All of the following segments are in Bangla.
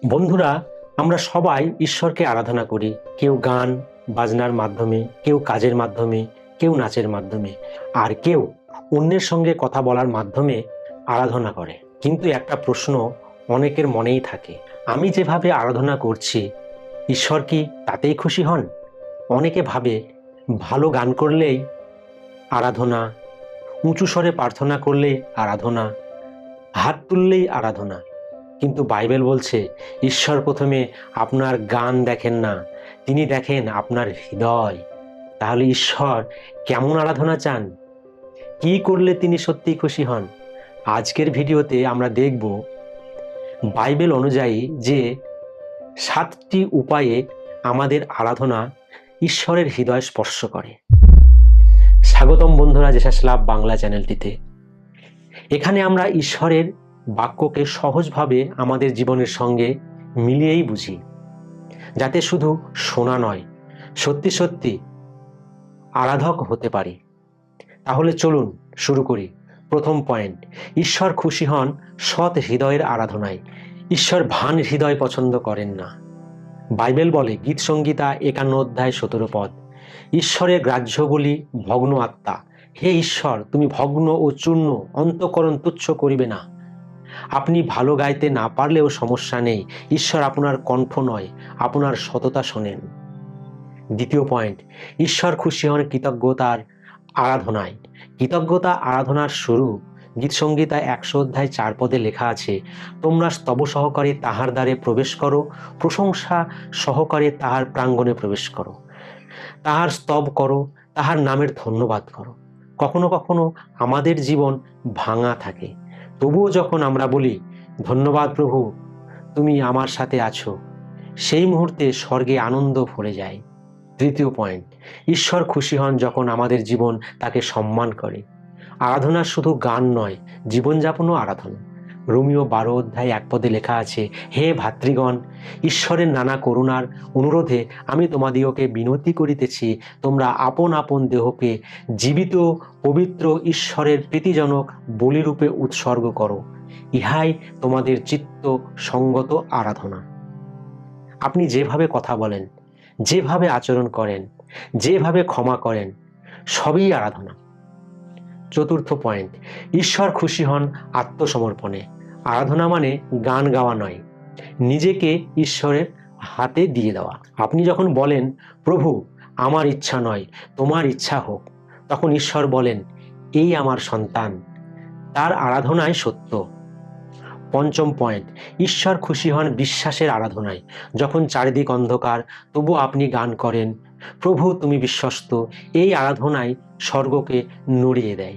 বন্ধুরা, আমরা সবাই ঈশ্বরকে আরাধনা করি। কেউ গান বাজনার মাধ্যমে, কেউ কাজের মাধ্যমে, কেউ নাচের মাধ্যমে, আর কেউ অন্যের সঙ্গে কথা বলার মাধ্যমে আরাধনা করে। কিন্তু একটা প্রশ্ন অনেকের মনেই থাকে, আমি যেভাবে আরাধনা করছি ঈশ্বর কি তাতেই খুশি হন? অনেকে ভাবে ভালো গান করলেই আরাধনা, উঁচু স্বরে প্রার্থনা করলেই আরাধনা, হাত তুললেই আরাধনা। কিন্তু বাইবেল বলছে ঈশ্বর প্রথমে আপনার গান দেখেন না, তিনি দেখেন আপনার হৃদয়। তাহলে ঈশ্বর কেমন আরাধনা চান? কি করলে তিনি সত্যিই খুশি হন? আজকের ভিডিওতে আমরা দেখব বাইবেল অনুযায়ী যে 7টি উপায়ে আমাদের আরাধনা ঈশ্বরের হৃদয় স্পর্শ করে। স্বাগতম বন্ধুরা জেসাস লাভ বাংলা চ্যানেলটিতে। এখানে আমরা ঈশ্বরের বাক্যকে সহজভাবে আমাদের জীবনের সঙ্গে মিলিয়েই বুঝি, যাতে শুধু শোনা নয়, সত্যি সত্যি আরাধক হতে পারি। তাহলে চলুন শুরু করি। প্রথম পয়েন্ট, ঈশ্বর খুশি হন সৎ হৃদয়ের আরাধনায়। ঈশ্বর ভান হৃদয় পছন্দ করেন না। বাইবেল বলে গীত সংহিতা 51:17 ঈশ্বরের গ্রাহ্য বলি ভগ্ন আত্মা। হে ঈশ্বর, তুমি ভগ্ন ও চূর্ণ অন্তঃকরণ তুচ্ছ করিবে না। আপনি ভালো গাইতে না পারলেও সমস্যা নেই, ঈশ্বর আপনার কণ্ঠ নয়, আপনার সততা শোনেন। দ্বিতীয় পয়েন্ট, ঈশ্বর খুশি হন কৃতজ্ঞতার আরাধনায়। কৃতজ্ঞতা আরাধনার শুরু গীত সংহিতা 100:4 লেখা আছে, তোমরা স্তব সহকারে তাহার দ্বারে প্রবেশ করো, প্রশংসা সহকারে তাহার প্রাঙ্গণে প্রবেশ করো। তাহার স্তব করো, তাহার নামের ধন্যবাদ করো। কখনো কখনো আমাদের জীবন ভাঙা থাকে, তবুও যখন আমরা বলি ধন্যবাদ প্রভু, তুমি আমার সাথে আছো, সেই মুহূর্তে স্বর্গে আনন্দ ভরে যায়। তৃতীয় পয়েন্ট, ঈশ্বর খুশি হন যখন আমাদের জীবন তাকে সম্মান করে। আরাধনা শুধু গান নয়, জীবনযাপনও আরাধনা। রোমীয় 12:1 লেখা আছে, হে ভাতৃগণ, ঈশ্বরের নানা করুণার অনুরোধে আমি তোমাদিওকে বিনতি করিতেছি, তোমরা আপন আপন দেহকে জীবিত পবিত্র ঈশ্বরের প্রীতিজনক বলিরূপে উৎসর্গ করো, ইহাই তোমাদের চিত্ত সঙ্গত আরাধনা। আপনি যেভাবে কথা বলেন, যেভাবে আচরণ করেন, যেভাবে ক্ষমা করেন, সবই আরাধনা। চতুর্থ পয়েন্ট, ঈশ্বর খুশি হন আত্মসমর্পণে। আরাধনা মানে গান গাওয়া নয়, নিজেকে ঈশ্বরের হাতে দিয়ে দেওয়া। আপনি যখন বলেন প্রভু আমার ইচ্ছা নয় তোমার ইচ্ছা হোক, তখন ঈশ্বর বলেন এই আমার সন্তান, তার আরাধনায় সত্য। পঞ্চম পয়েন্ট, ঈশ্বর খুশি হন বিশ্বাসের আরাধনায়। যখন চারিদিক অন্ধকার তবু আপনি গান করেন প্রভু তুমি বিশ্বস্ত, এই আরাধনায় স্বর্গকে নড়িয়ে দেয়।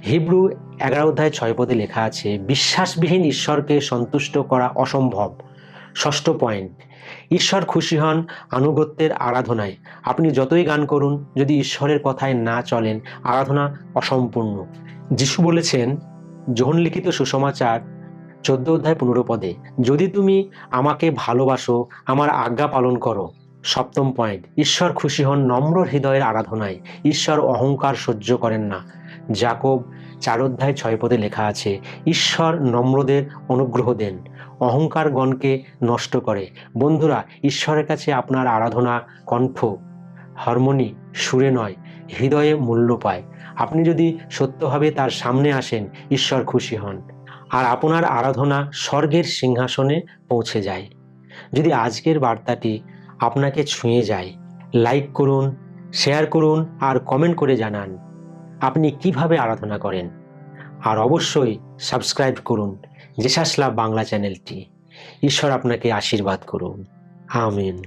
হিব্রু 11:6 লেখা আছে, বিশ্বাসবিহীন ঈশ্বরকে সন্তুষ্ট করা অসম্ভব। ষষ্ঠ পয়েন্ট, ঈশ্বর খুশি হন আনুগত্যের আরাধনায়। আপনি যতই গান করুন, যদি ঈশ্বরের কথায় না চলেন, আরাধনা অসম্পূর্ণ। যিশু বলেছেন যোহন লিখিত সুসমাচার 14:15, যদি তুমি আমাকে ভালোবাসো আমার আজ্ঞা পালন করো। সপ্তম পয়েন্ট, ঈশ্বর খুশি হন নম্র হৃদয়ের আরাধনায়। ঈশ্বর অহংকার সহ্য করেন না। যাকব 4:6 লেখা আছে, ঈশ্বর নম্রদের অনুগ্রহ দেন, অহংকারগণকে নষ্ট করে। বন্ধুরা, ঈশ্বরের কাছে আপনার আরাধনা কণ্ঠ, হারমোনি, সুরে নয়, হৃদয়ে মূল্য পায়। আপনি যদি সত্যভাবে তার সামনে আসেন, ঈশ্বর খুশি হন, আর আপনার আরাধনা স্বর্গের সিংহাসনে পৌঁছে যায়। যদি আজকের বার্তাটি আপনাকে ছুঁয়ে যায়, লাইক করুন, শেয়ার করুন আর কমেন্ট করে জানান আপনি কিভাবে আরাধনা করেন। আর অবশ্যই সাবস্ক্রাইব করুন জেসাস লাভ বাংলা চ্যানেলটি। ঈশ্বর আপনাকে আশীর্বাদ করুন। আমিন।